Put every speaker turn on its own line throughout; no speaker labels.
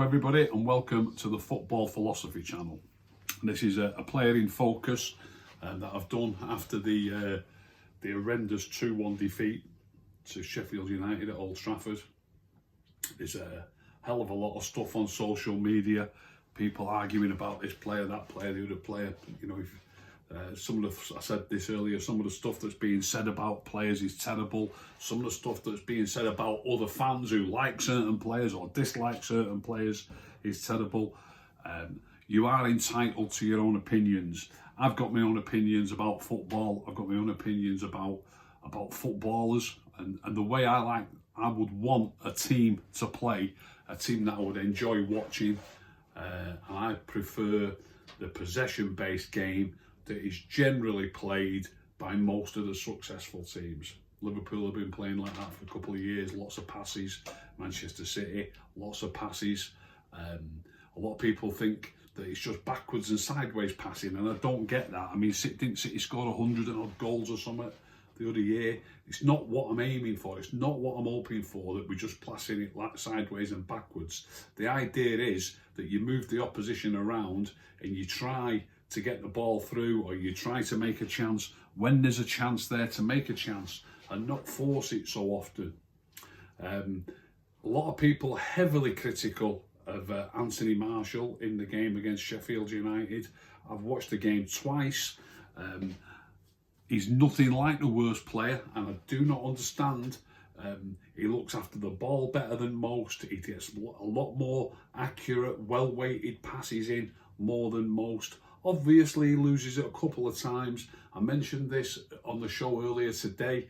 everybody, and welcome to the Football Philosophy channel. This is a player in focus that I've done after the horrendous 2-1 defeat to Sheffield United at Old Trafford. There's a hell of a lot of stuff on social media, people arguing about this player, that player, the other player. You know, I said this earlier, some of the stuff that's being said about players is terrible. Some of the stuff that's being said about other fans who like certain players or dislike certain players is terrible. You are entitled to your own opinions. I've got my own opinions about football. I've got my own opinions about footballers and the way I would want a team to play, a team that I would enjoy watching. I prefer the possession-based game that is generally played by most of the successful teams. Liverpool have been playing like that for a couple of years, lots of passes. Manchester City, lots of passes. A lot of people think that it's just backwards and sideways passing, and I don't get that. I mean, didn't City score 100 and odd goals or something the other year? It's not what I'm aiming for. It's not what I'm hoping for, that we're just passing it like sideways and backwards. The idea is that you move the opposition around and you try to get the ball through, or you try to make a chance when there's a chance there to make a chance and not force it so often. A lot of people heavily critical of Anthony Martial in the game against Sheffield United. I've watched the game twice. He's nothing like the worst player, and I do not understand. He looks after the ball better than most. He gets a lot more accurate, well-weighted passes in more than most. Obviously, he loses it a couple of times. I mentioned this on the show earlier today.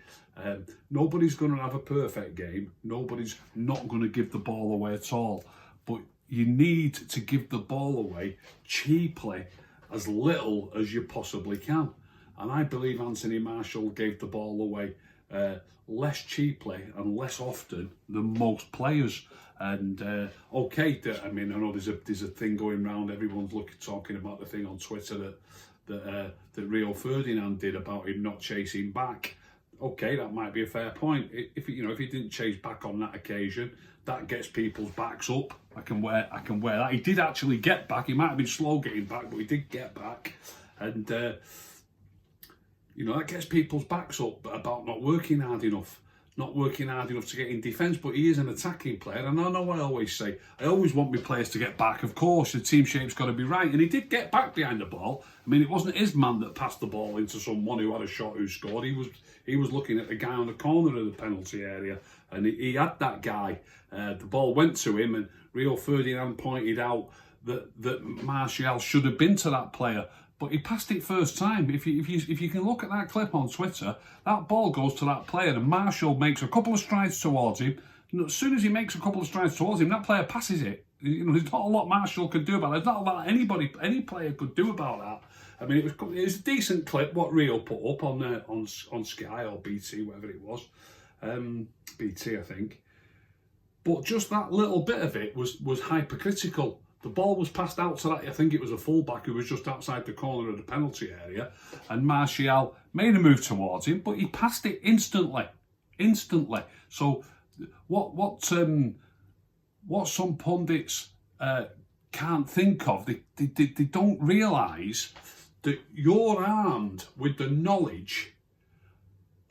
Nobody's going to have a perfect game. Nobody's not going to give the ball away at all. But you need to give the ball away cheaply, as little as you possibly can. And I believe Anthony Martial gave the ball away less cheaply and less often than most players. And I know there's a thing going around. Everyone's talking about the thing on Twitter that Rio Ferdinand did about him not chasing back. Okay, that might be a fair point. If he didn't chase back on that occasion, that gets people's backs up. I can wear that. He did actually get back. He might have been slow getting back, but he did get back, and that gets people's backs up about not working hard enough. Not working hard enough to get in defence, but he is an attacking player. And I know I always say, I always want my players to get back. Of course, the team shape's got to be right. And he did get back behind the ball. I mean, it wasn't his man that passed the ball into someone who had a shot who scored. He was looking at the guy on the corner of the penalty area, and he had that guy. The ball went to him, and Rio Ferdinand pointed out that Martial should have been to that player. But he passed it first time. If you can look at that clip on Twitter, that ball goes to that player and Martial makes a couple of strides towards him. And as soon as he makes a couple of strides towards him, that player passes it. There's not a lot Martial could do about it. There's not a lot any player could do about that. I mean, it was a decent clip what Rio put up on Sky or BT, whatever it was. BT, I think. But just that little bit of it was hypercritical. The ball was passed out to that, I think it was a fullback who was just outside the corner of the penalty area, and Martial made a move towards him, but he passed it instantly. So what some pundits can't think of, they don't realise that you're armed with the knowledge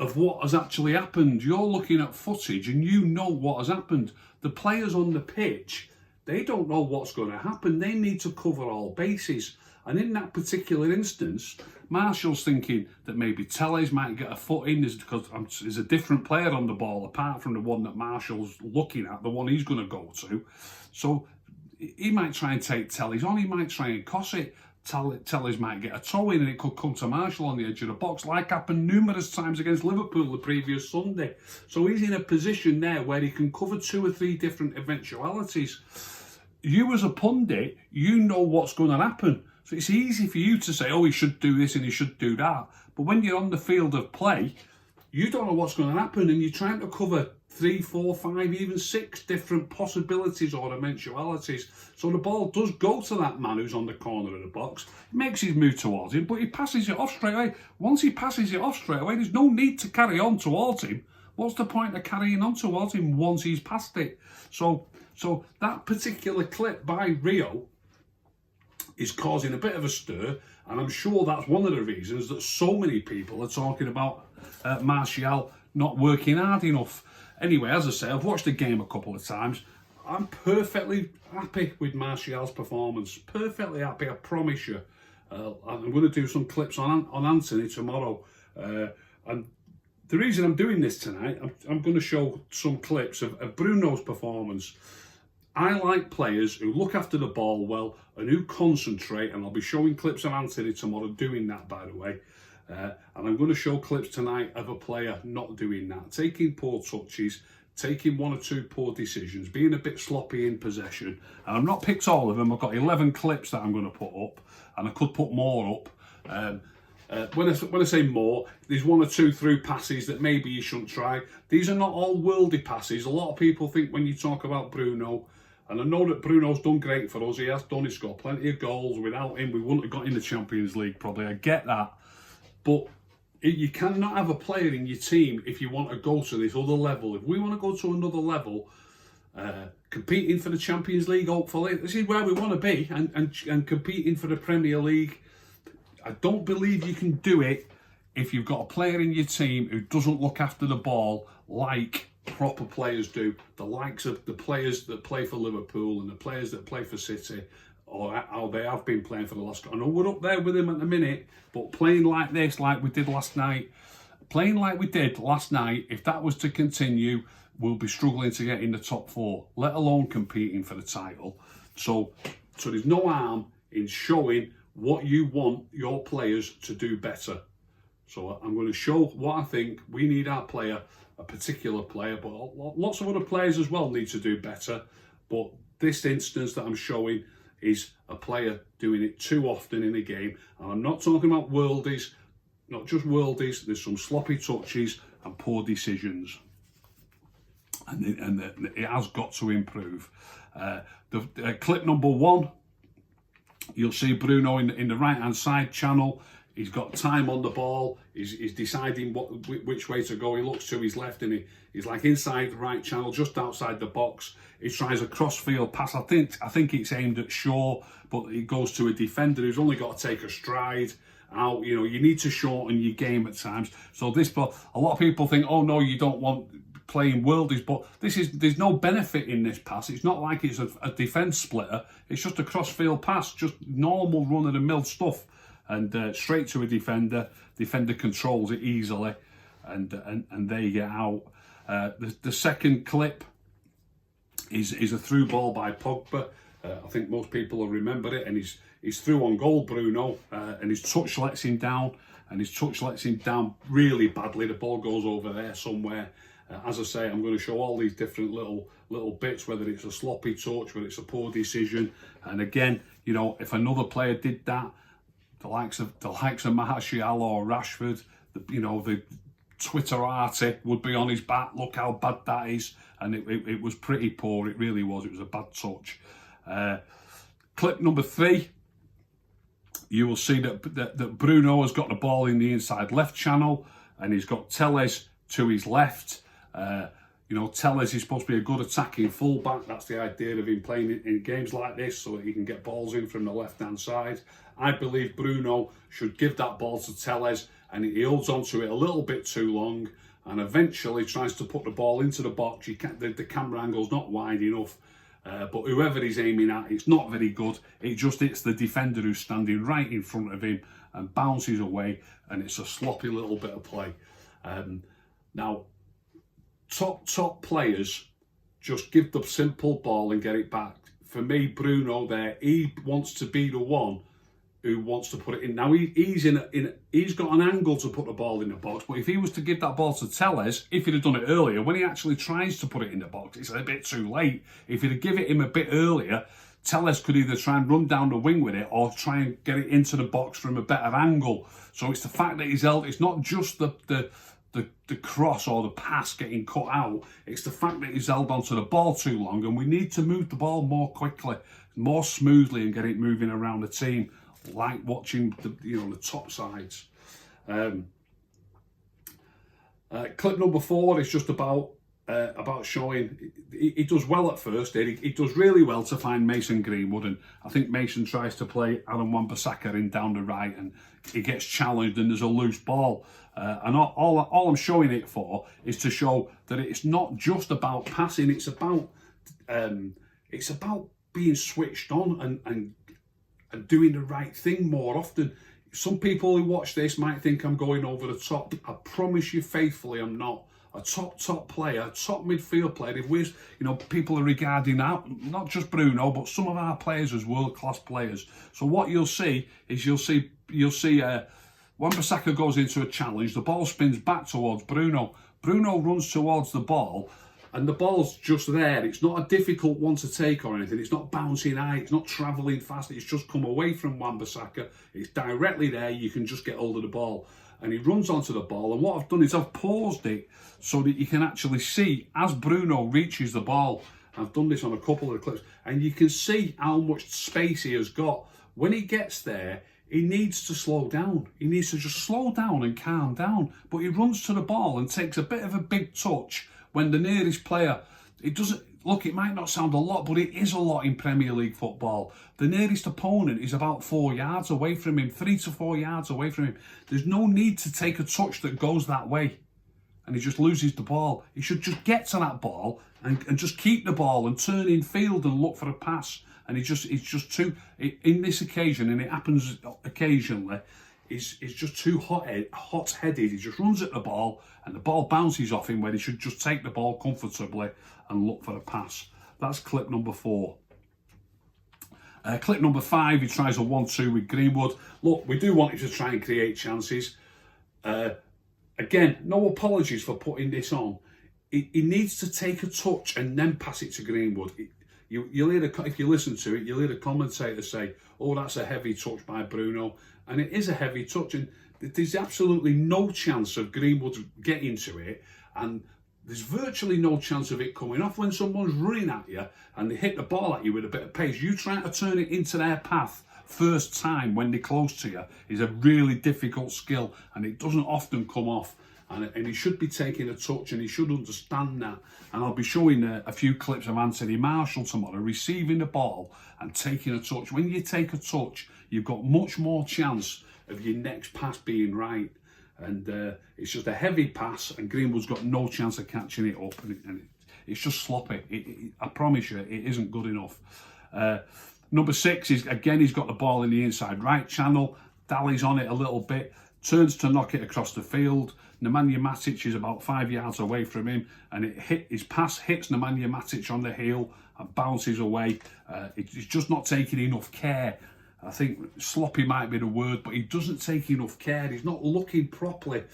of what has actually happened. You're looking at footage and you know what has happened. The players on the pitch, they don't know what's going to happen. They need to cover all bases. And in that particular instance, Martial's thinking that maybe Telles might get a foot in because there's a different player on the ball apart from the one that Martial's looking at, the one he's going to go to. So he might try and take Telles on. He might try and cross it. Telles might get a toe in and it could come to Martial on the edge of the box, like happened numerous times against Liverpool the previous Sunday. So he's in a position there where he can cover 2 or 3 different eventualities. You as a pundit, you know what's going to happen. So it's easy for you to say, oh, he should do this and he should do that. But when you're on the field of play, you don't know what's going to happen, and you're trying to cover 3, 4, 5, even 6 different possibilities or eventualities. So the ball does go to that man who's on the corner of the box. He makes his move towards him, but he passes it off straight away. Once he passes it off straight away, there's no need to carry on towards him. what's the point of carrying on towards him once he's past it? So that particular clip by Rio is causing a bit of a stir, and I'm sure that's one of the reasons that so many people are talking about Martial not working hard enough. Anyway, as I say, I've watched the game a couple of times. I'm perfectly happy with Martial's performance. Perfectly happy, I promise you. I'm going to do some clips on Anthony tomorrow. And the reason I'm doing this tonight, I'm going to show some clips of Bruno's performance. I like players who look after the ball well and who concentrate, and I'll be showing clips of Anthony tomorrow doing that, by the way. And I'm going to show clips tonight of a player not doing that, taking poor touches, taking one or two poor decisions, being a bit sloppy in possession. And I've not picked all of them. I've got 11 clips that I'm going to put up, and I could put more up. When I say more, there's one or two through passes that maybe you shouldn't try. These are not all worldy passes. A lot of people think when you talk about Bruno, and I know that Bruno's done great for us, he has done, he's got plenty of goals. Without him, we wouldn't have got in the Champions League probably, I get that. But you cannot have a player in your team if you want to go to this other level. If we want to go to another level, competing for the Champions League, hopefully, this is where we want to be, and competing for the Premier League, I don't believe you can do it if you've got a player in your team who doesn't look after the ball like proper players do. The likes of the players that play for Liverpool and the players that play for City, or how they have been playing for the last... I know we're up there with them at the minute, but playing like this, like we did last night, if that was to continue, we'll be struggling to get in the top four, let alone competing for the title. So there's no harm in showing what you want your players to do better. So I'm going to show what I think we need our player, a particular player, but lots of other players as well need to do better. But this instance that I'm showing is a player doing it too often in a game. And I'm not talking about worldies, not just worldies, there's some sloppy touches and poor decisions. And it has got to improve. Clip number 1, you'll see Bruno in the right-hand side channel. He's got time on the ball. He's deciding which way to go. He looks to his left and he's like inside the right channel, just outside the box. He tries a cross-field pass. I think it's aimed at Shaw, but it goes to a defender who's only got to take a stride out. You know, you need to shorten your game at times. So a lot of people think, oh no, you don't want playing worldies, but there's no benefit in this pass. It's not like it's a defence splitter. It's just a cross-field pass, just normal run-of-the-mill stuff. And straight to a defender. Defender controls it easily, and they get out. The second clip is a through ball by Pogba. I think most people will remember it, and he's through on goal, Bruno, and his touch lets him down, really badly. The ball goes over there somewhere. As I say, I'm going to show all these different little bits, whether it's a sloppy touch, whether it's a poor decision. And again, you know, if another player did that, the likes of Martial or Rashford, the Twitterati would be on his back. Look how bad that is, and it was pretty poor. It really was. It was a bad touch. Clip number 3, you will see that Bruno has got the ball in the inside left channel, and he's got Telles to his left. Telles is supposed to be a good attacking fullback. That's the idea of him playing in games like this, so that he can get balls in from the left-hand side. I believe Bruno should give that ball to Telles, and he holds on to it a little bit too long, and eventually tries to put the ball into the box. The camera angle's not wide enough, but whoever he's aiming at, it's not very good. It just hits the defender who's standing right in front of him and bounces away, and it's a sloppy little bit of play. Now, top players just give the simple ball and get it back. For me, Bruno there, he wants to be the one who wants to put it in. Now he's got an angle to put the ball in the box, but if he was to give that ball to Telles, if he'd have done it earlier, when he actually tries to put it in the box, it's a bit too late. If he'd have given it him a bit earlier, Telles could either try and run down the wing with it or try and get it into the box from a better angle. So it's the fact that he's held, it's not just the cross or the pass getting cut out, it's the fact that he's held onto the ball too long, and we need to move the ball more quickly, more smoothly, and get it moving around the team, like watching the top sides. Clip number 4 is just about showing he does well at first. He does really well to find Mason Greenwood, and I think Mason tries to play Aaron Wan-Bissaka in down the right, and he gets challenged and there's a loose ball. And all I'm showing it for is to show that it's not just about passing. It's about being switched on and doing the right thing more often. Some people who watch this might think I'm going over the top. I promise you faithfully I'm not. A top player, a top midfield player. If we're, people are regarding that, not just Bruno, but some of our players as world-class players. So what you'll see is you'll see Wan-Bissaka goes into a challenge. The ball spins back towards Bruno. Bruno runs towards the ball, and the ball's just there. It's not a difficult one to take or anything. It's not bouncing high. It's not travelling fast. It's just come away from Wan-Bissaka. It's directly there. You can just get hold of the ball. And he runs onto the ball. And what I've done is I've paused it so that you can actually see as Bruno reaches the ball. I've done this on a couple of the clips. And you can see how much space he has got. When he gets there, he needs to slow down. He needs to just slow down and calm down. But he runs to the ball and takes a bit of a big touch when the nearest player, it doesn't, look, it might not sound a lot, but it is a lot in Premier League football. The nearest opponent is about 4 yards away from him, 3 to 4 yards away from him. There's no need to take a touch that goes that way. And he just loses the ball. He should just get to that ball and just keep the ball and turn in field and look for a pass. And it's just too, in this occasion, and it happens occasionally, he's just too hot-headed. He just runs at the ball and the ball bounces off him when he should just take the ball comfortably and look for a pass. That's clip number 4. Clip number 5, he tries a 1-2 with Greenwood. Look, we do want him to try and create chances. Again, no apologies for putting this on. He needs to take a touch and then pass it to Greenwood. You'll hear if you listen to it, you'll hear the commentator say, "Oh, that's a heavy touch by Bruno," and it is a heavy touch, and there's absolutely no chance of Greenwood getting to it, and there's virtually no chance of it coming off when someone's running at you and they hit the ball at you with a bit of pace. You trying to turn it into their path first time when they're close to you is a really difficult skill, and it doesn't often come off. And he should be taking a touch, and he should understand that. And I'll be showing a few clips of Anthony Martial tomorrow receiving the ball and taking a touch. When you take a touch, you've got much more chance of your next pass being right. And it's just a heavy pass, and Greenwood's got no chance of catching it up, and it's just sloppy. I promise you, it isn't good enough. Number 6 is, again, he's got the ball in the inside right channel, dallies on it a little bit, turns to knock it across the field. Nemanja Matic is about 5 yards away from him, and his pass hits Nemanja Matic on the heel and bounces away. He's just not taking enough care. I think sloppy might be the word, but he doesn't take enough care. He's not looking properly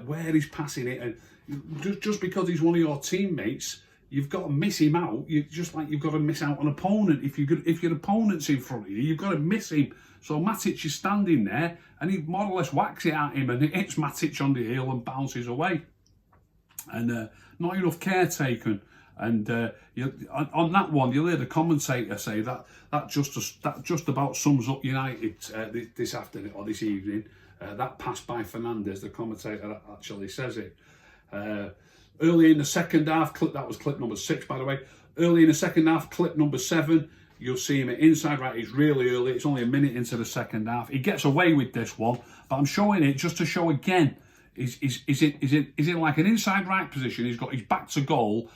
where he's passing it, and just because he's one of your teammates, you've got to miss him out. Just like you've got to miss out an opponent. If your opponent's in front of you, you've got to miss him. So Matic is standing there, and he more or less whacks it at him, and it hits Matic on the heel and bounces away. And not enough care taken. And on that one, you'll hear the commentator say that just about sums up United this afternoon or this evening. That pass by Fernandes, the commentator actually says it. Early in the second half, that was clip number 6, by the way. Early in the second half, clip number 7, you'll see him at inside right. It's really early. It's only a minute into the second half. He gets away with this one, but I'm showing it just to show again. Is it like an inside right position? He's got his back to goal.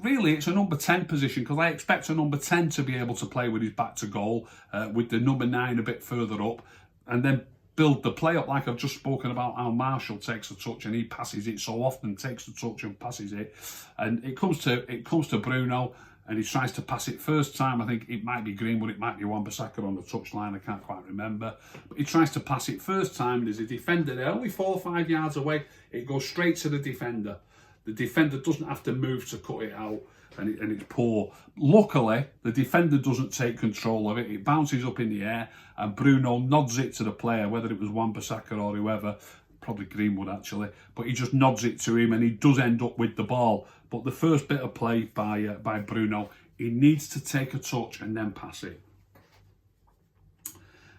Really, it's a number 10 position, because I expect a number 10 to be able to play with his back to goal, with the number 9 a bit further up, and then build the play up, like I've just spoken about how Martial takes a touch and he passes it so often, takes the touch and passes it. And it comes to Bruno, and he tries to pass it first time. I think it might be Greenwood, it might be Wan-Bissaka on the touchline, I can't quite remember. But he tries to pass it first time, and there's a defender there, only 4 or 5 yards away. It goes straight to the defender. The defender doesn't have to move to cut it out, and it's poor. Luckily, the defender doesn't take control of it. It bounces up in the air, and Bruno nods it to the player, whether it was Wan-Bissaka or whoever, probably Greenwood actually, but he just nods it to him, and he does end up with the ball. But the first bit of play by Bruno, he needs to take a touch and then pass it.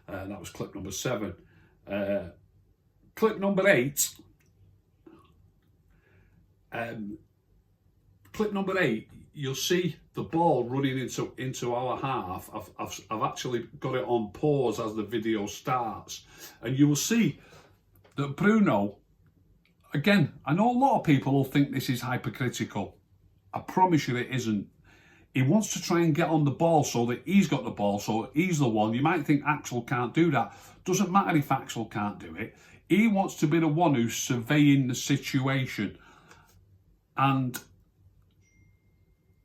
That was clip number 7. Clip number 8. Clip number 8, you'll see the ball running into our half. I've actually got it on pause as the video starts, and you will see that Bruno, again, I know a lot of people will think this is hypercritical. I promise you it isn't. He wants to try and get on the ball so that he's got the ball, so he's the one. You might think Axel can't do that. Doesn't matter if Axel can't do it. He wants to be the one who's surveying the situation. And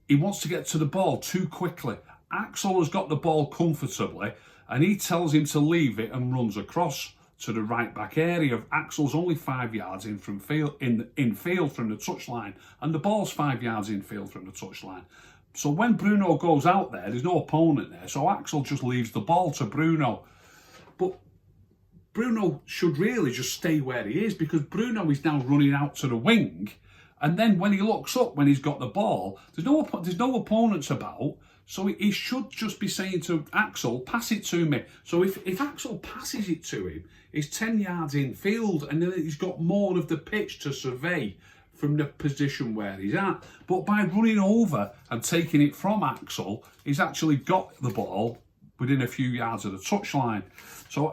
he wants to get to the ball too quickly. Axel has got the ball comfortably and he tells him to leave it and runs across to the right back area. Axel's only 5 yards in from field, in field from the touchline, and the ball's 5 yards in field from the touchline. So when Bruno goes out there, there's no opponent there. So Axel just leaves the ball to Bruno. But Bruno should really just stay where he is, because Bruno is now running out to the wing. And then when he looks up, when he's got the ball, there's no opponents about. So he should just be saying to Axel, pass it to me. So if Axel passes it to him, he's 10 yards in field, and then he's got more of the pitch to survey from the position where he's at. But by running over and taking it from Axel, he's actually got the ball within a few yards of the touchline. So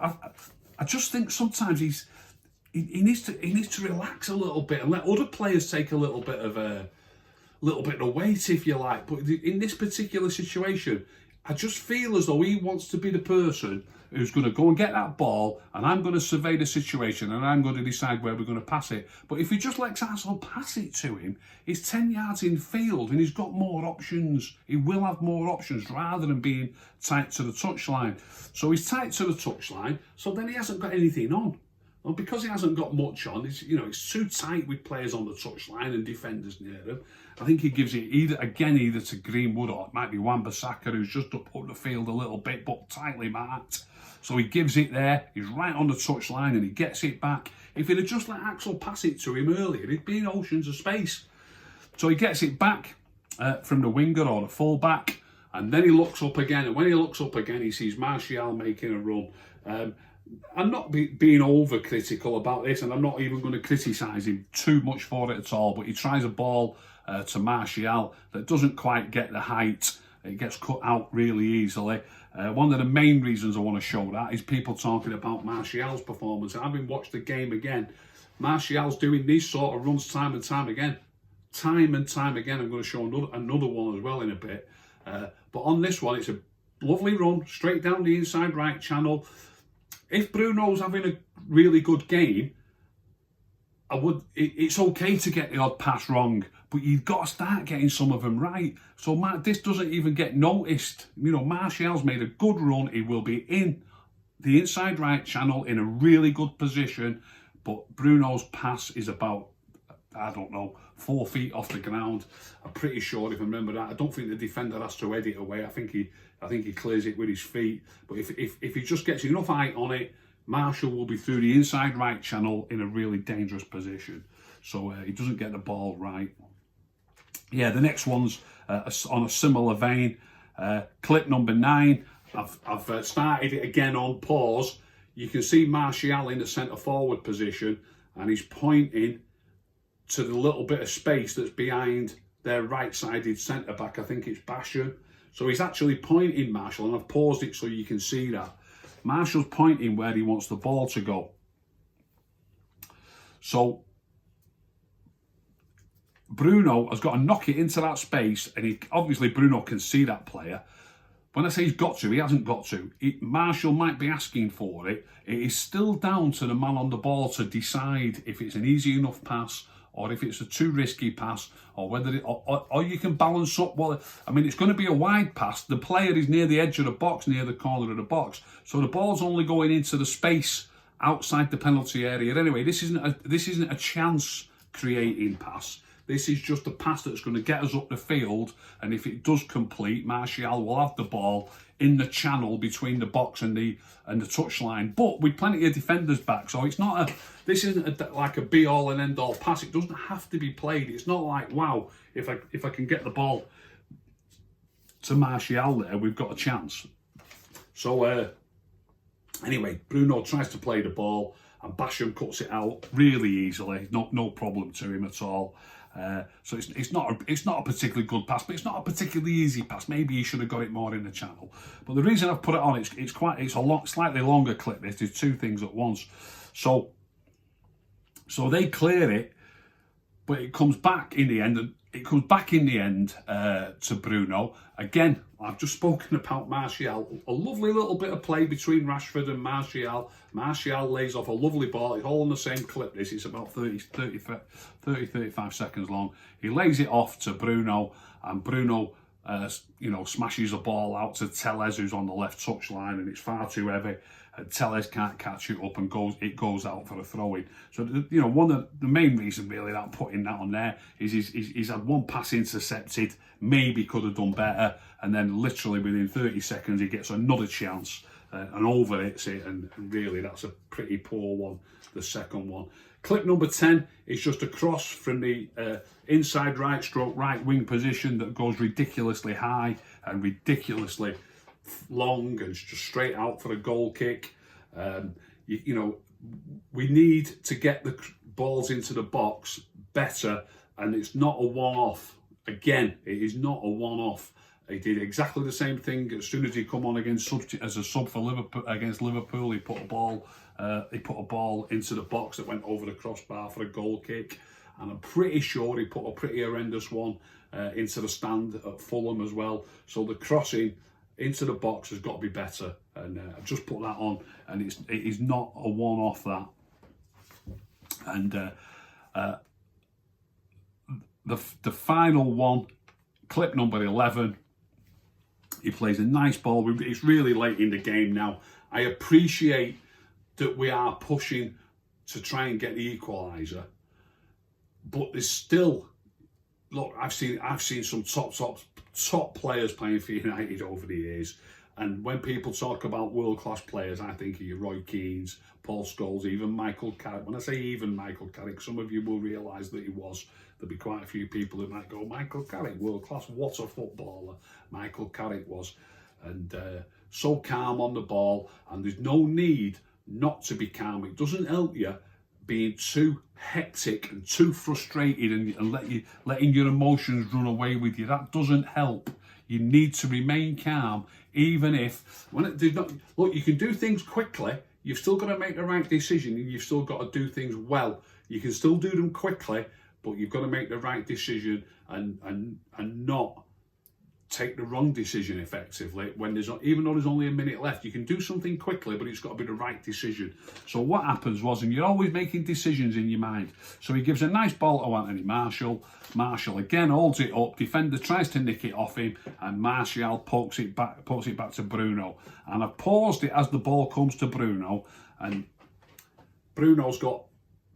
I just think sometimes he needs to relax a little bit and let other players take a little bit of weight, if you like. But in this particular situation, I just feel as though he wants to be the person who's going to go and get that ball, and I'm going to survey the situation and I'm going to decide where we're going to pass it. But if he just lets Axel pass it to him, he's 10 yards in field and he's got more options. He will have more options rather than being tight to the touchline. So he's tight to the touchline, so then he hasn't got anything on. Well, because he hasn't got much on, it's too tight with players on the touchline and defenders near him. I think he gives it either to Greenwood, or it might be Wan-Bissaka, who's just up the field a little bit but tightly marked. So he gives it there, he's right on the touchline and he gets it back. If he'd have just let Axel pass it to him earlier, it'd be in oceans of space. So he gets it back from the winger or the full-back, and then he looks up again, and when he looks up again, he sees Martial making a run. I'm not being over-critical about this, and I'm not even going to criticise him too much for it at all, but he tries a ball to Martial that doesn't quite get the height. It gets cut out really easily. One of the main reasons I want to show that is people talking about Martial's performance. And having watched the game again, Martial's doing these sort of runs time and time again. Time and time again. I'm going to show another one as well in a bit. But on this one, it's a lovely run, straight down the inside right channel. If Bruno's having a really good game, it's okay to get the odd pass wrong, but you've got to start getting some of them right. So this doesn't even get noticed. Martial's made a good run. He will be in the inside right channel in a really good position, but Bruno's pass is about, 4 feet off the ground. I'm pretty sure, if I remember that. I don't think the defender has to head it away. I think he clears it with his feet. But if he just gets enough height on it, Martial will be through the inside right channel in a really dangerous position. So he doesn't get the ball right. Yeah, the next one's on a similar vein. Clip number 9. I've started it again on pause. You can see Martial in the centre forward position, and he's pointing to the little bit of space that's behind their right-sided centre back. I think it's Basham. So he's actually pointing Martial, and I've paused it so you can see that. Martial's pointing where he wants the ball to go. So Bruno has got to knock it into that space, and obviously Bruno can see that player. When I say he's got to, he hasn't got to. Martial might be asking for it. It is still down to the man on the ball to decide if it's an easy enough pass or if it's a too risky pass, or whether or you can balance up. Well, it's going to be a wide pass. The player is near the edge of the box, near the corner of the box, so the ball's only going into the space outside the penalty area. Anyway, this isn't a chance creating pass. This is just a pass that's going to get us up the field, and if it does complete, Martial will have the ball in the channel between the box and the touchline, but with plenty of defenders back. So this isn't like a be all and end all pass. It doesn't have to be played. It's not like, wow, if I can get the ball to Martial there, we've got a chance. So anyway, Bruno tries to play the ball, and Basham cuts it out really easily. No problem to him at all. So it's not a particularly good pass, but it's not a particularly easy pass. Maybe he should have got it more in the channel. But the reason I've put it on, it's a slightly longer clip. There's two things at once. So they clear it, but it comes back in the end. To Bruno. Again, I've just spoken about Martial. A lovely little bit of play between Rashford and Martial. Martial lays off a lovely ball. It's all on the same clip. It's about 35 seconds long. He lays it off to Bruno, and Bruno, smashes the ball out to Telles, who's on the left touchline, and it's far too heavy. And Telles can't catch it up, and it goes out for a throw-in. So, one of the main reason really that I'm putting that on there is he's had one pass intercepted, maybe could have done better, and then literally within 30 seconds he gets another chance and over-hits it, and really that's a pretty poor one, the second one. Clip number 10 is just a cross from the inside right stroke right wing position that goes ridiculously high and ridiculously long and just straight out for a goal kick. We need to get the balls into the box better, and it's not a one-off. Again, it is not a one-off. He did exactly the same thing as soon as he come on as a sub for Liverpool against Liverpool. He put a ball into the box that went over the crossbar for a goal kick, and I'm pretty sure he put a pretty horrendous one into the stand at Fulham as well. So the crossing into the box has got to be better, and I've just put that on, and it is not a one-off, that. And the final one, clip number 11, he plays a nice ball. It's really late in the game now. I appreciate that we are pushing to try and get the equaliser, but there's still, look, I've seen some top players playing for United over the years, and when people talk about world-class players, I think of your Roy Keanes, Paul Scholes, even Michael Carrick. When I say even Michael Carrick, some of you will realise that he was. There'll be quite a few people who might go, Michael Carrick, world-class, what a footballer Michael Carrick was. And so calm on the ball, and there's no need not to be calm. It doesn't help you being too hectic and too frustrated and letting your emotions run away with you. That doesn't help. You need to remain calm, even if look, you can do things quickly. You've still got to make the right decision, and you've still got to do things well. You can still do them quickly, but you've got to make the right decision and not take the wrong decision effectively when even though there's only a minute left. You can do something quickly, but it's got to be the right decision. So what happens was, and you're always making decisions in your mind, so he gives a nice ball to Anthony Martial. Martial again holds it up, defender tries to nick it off him, and Martial pokes it back to Bruno. And I've paused it as the ball comes to Bruno, and Bruno's got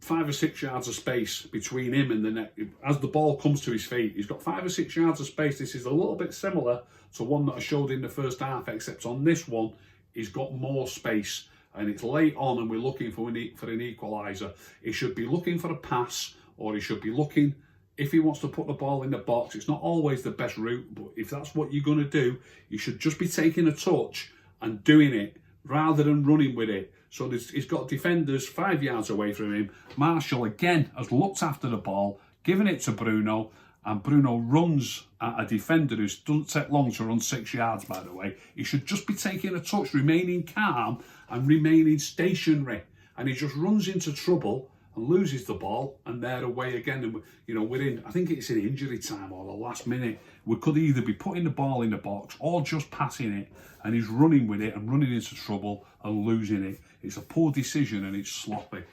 5 or 6 yards of space between him and the net. As the ball comes to his feet, he's got 5 or 6 yards of space. This is a little bit similar to one that I showed in the first half, except on this one, he's got more space, and it's late on, and we're looking for an equaliser. He should be looking for a pass, or he should be looking, if he wants to put the ball in the box. It's not always the best route, but if that's what you're going to do, you should just be taking a touch and doing it, rather than running with it. So he's got defenders 5 yards away from him. Martial again has looked after the ball, given it to Bruno, and Bruno runs at a defender who doesn't take long to run 6 yards, by the way. He should just be taking a touch, remaining calm and remaining stationary. And he just runs into trouble and loses the ball, and they're away again. And we're in, I think it's in injury time or the last minute. We could either be putting the ball in the box or just passing it, and he's running with it and running into trouble and losing it. It's a poor decision, and it's sloppy,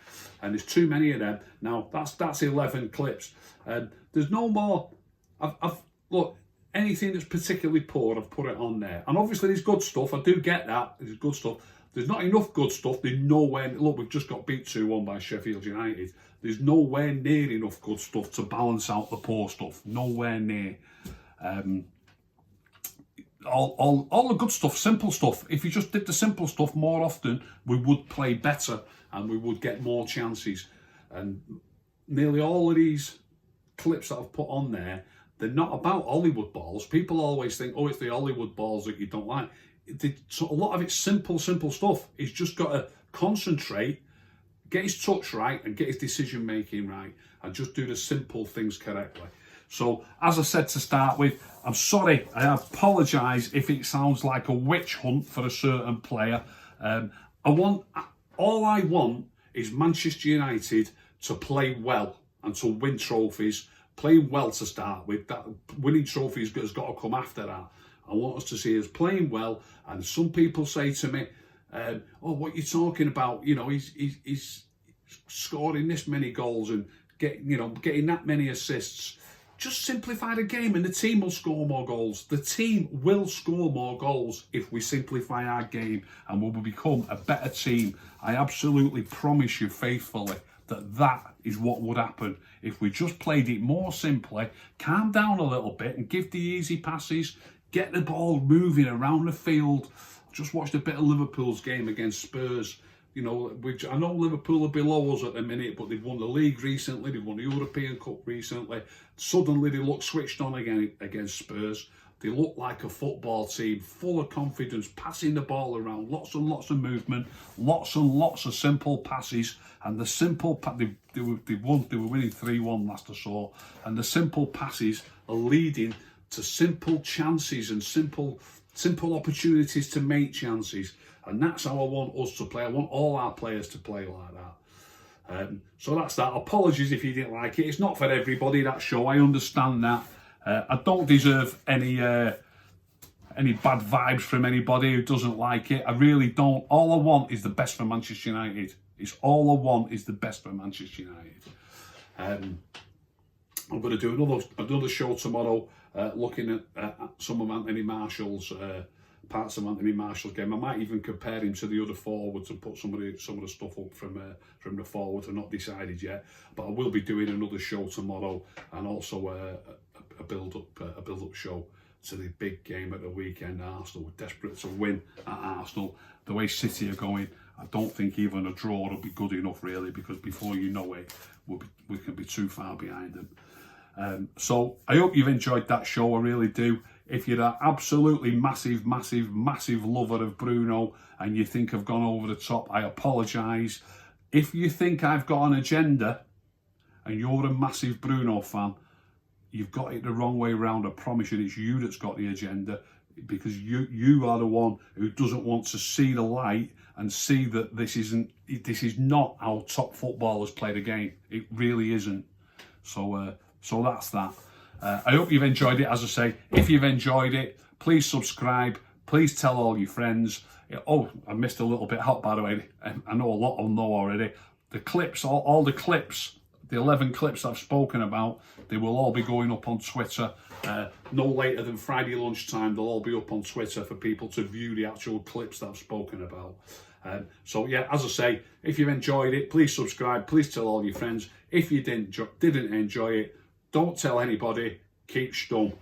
and there's too many of them. Now that's 11 clips. There's no more. Look, anything that's particularly poor, I've put it on there. And obviously there's good stuff. I do get that. There's good stuff. There's not enough good stuff. There's nowhere. Look, we've just got beat 2-1 by Sheffield United. There's nowhere near enough good stuff to balance out the poor stuff. Nowhere near. All the good stuff, simple stuff. If you just did the simple stuff more often, we would play better and we would get more chances. And nearly all of these clips that I've put on there, they're not about Hollywood balls. People always think, oh, it's the Hollywood balls that you don't like. So a lot of it's simple stuff. He's just got to concentrate, get his touch right and get his decision making right, and just do the simple things correctly. So, as I said to start with, I'm sorry, I apologise if it sounds like a witch hunt for a certain player. All I want is Manchester United to play well and to win trophies. Playing well to start with, that winning trophies has got to come after that. I want us to see us playing well. And some people say to me, "Oh, what are you talking about? You know, he's scoring this many goals and getting that many assists." Just simplify the game and the team will score more goals. The team will score more goals if we simplify our game, and we will become a better team. I absolutely promise you faithfully that is what would happen if we just played it more simply, calm down a little bit and give the easy passes, get the ball moving around the field. Just watched a bit of Liverpool's game against Spurs. You know, which I know Liverpool are below us at the minute, but they've won the league recently, they've won the European Cup recently. Suddenly they look switched on again against Spurs. They look like a football team, full of confidence, passing the ball around, lots and lots of movement, lots and lots of simple passes. And the simple they were winning 3-1 last I saw, and the simple passes are leading to simple chances and simple opportunities to make chances. And that's how I want us to play. I want all our players to play like that. So that's that. Apologies if you didn't like it. It's not for everybody, that show. I understand that. I don't deserve any bad vibes from anybody who doesn't like it. I really don't. All I want is the best for Manchester United. It's all I want is the best for Manchester United. I'm going to do another show tomorrow, looking at some of Anthony Martial's parts of Anthony Martial's game. I might even compare him to the other forwards and put some of the stuff up from the forwards. I've not decided yet, but I will be doing another show tomorrow, and also a build-up show to the big game at the weekend. Arsenal were desperate to win at Arsenal. The way City are going, I don't think even a draw will be good enough, really, because before you know it, we can be too far behind them. So I hope you've enjoyed that show. I really do. If you're an absolutely massive lover of Bruno and you think I've gone over the top, I apologise. If you think I've got an agenda and you're a massive Bruno fan, you've got it the wrong way around. I promise you, it's you that's got the agenda, because you are the one who doesn't want to see the light and see that this is not how top footballers play the game. It really isn't. So that's that. I hope you've enjoyed it. As I say, if you've enjoyed it, please subscribe. Please tell all your friends. Oh, I missed a little bit out, by the way. I know a lot of them know already. The clips, all the clips, the 11 clips I've spoken about, they will all be going up on Twitter. No later than Friday lunchtime, they'll all be up on Twitter for people to view the actual clips that I've spoken about. So yeah, as I say, if you've enjoyed it, please subscribe. Please tell all your friends. If you didn't enjoy it, don't tell anybody. Keep stum.